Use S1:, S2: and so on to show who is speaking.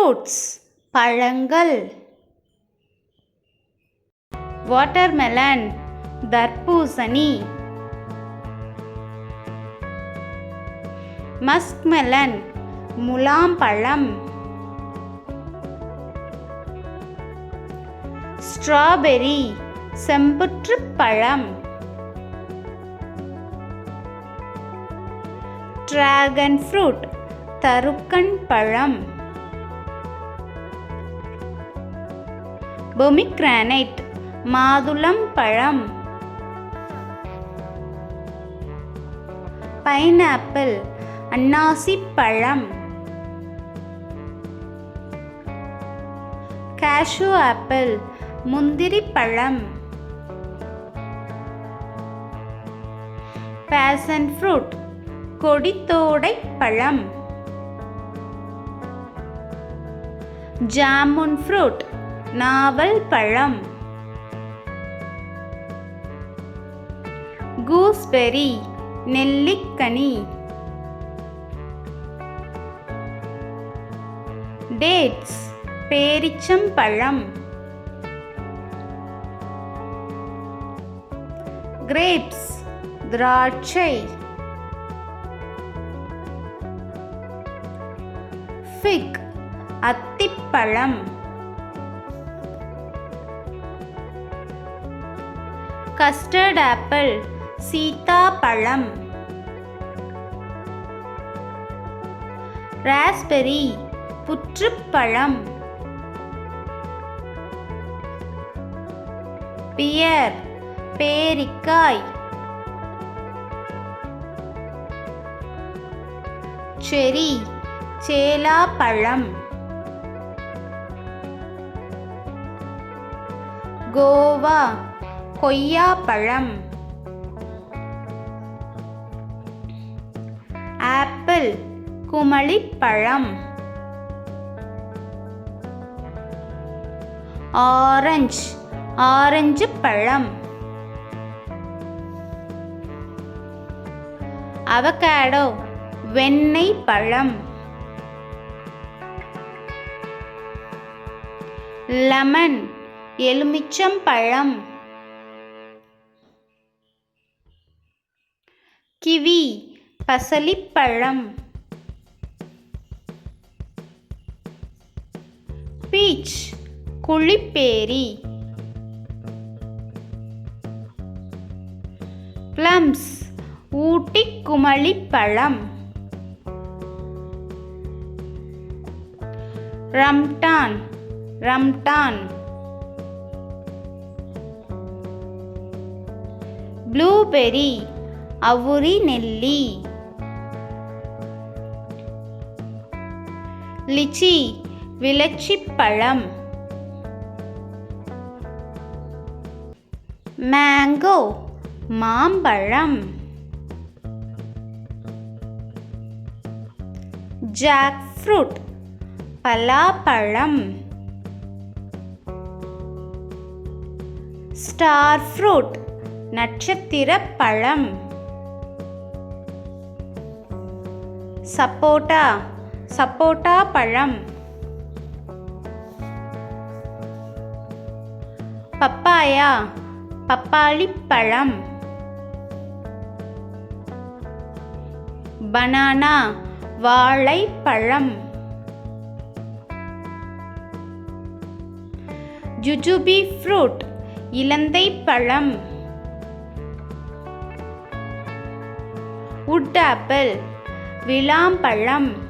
S1: Fruits பழங்கள். Watermelon தர்பூசணி. Muskmelon முலாம்பழம். Strawberry செம்புற்றுப் பழம். டிராகன் ஃப்ரூட் தருக்கன் பழம். பொமிக்ரானைட் மாதுளம் பழம். பைனாப்பிள் அன்னாசிப் பழம். கேஷ்யூ ஆப்பிள் முந்திரி பழம். பேஷன் ஃப்ரூட் கொடித்தோடை பழம். ஜாமுன் ஃப்ரூட் நாவல் பழம். கூஸ்பெர்ரி நெல்லிக்கனி. டேட்ஸ் பேரிச்சம்பழம். கிரேப்ஸ் திராட்சை. ஃபிக் அத்திப்பழம். கஸ்டர்ட் ஆப்பிள் சீதாப்பழம். ராஸ்பெர்ரி புற்றுப்பழம். பியர் பேரிக்காய். செரி சேலாப்பழம். கோவா கொய்யாப்பழம். ஆப்பிள் குமளிப்பழம். ஆரஞ்சு ஆரஞ்சு பழம். அவகாடோ வெண்ணெய் பழம். லெமன் எலுமிச்சம்பழம். கிவி பசலிப்பழம். பீச் குழிப்பேரி. பிளம்ஸ் ஊட்டி குமளிப்பழம். Rambutan rambutan. ப்ளூபெர்ரி அவுரி நெல்லி. லிச்சி விளச்சிப்பழம். மேங்கோ மாம்பழம். ஜாக் ஃப்ரூட் பலாப்பழம். ஸ்டார் ஃப்ரூட் நட்சத்திரப் பழம். சப்போட்டா சப்போட்டா பழம். பப்பாயா பப்பாளிப்பழம். பனானா வாழைப்பழம். ஜுஜுபி ஃப்ரூட் இலந்தைப்பழம். Wood apple விளாம்பழம்.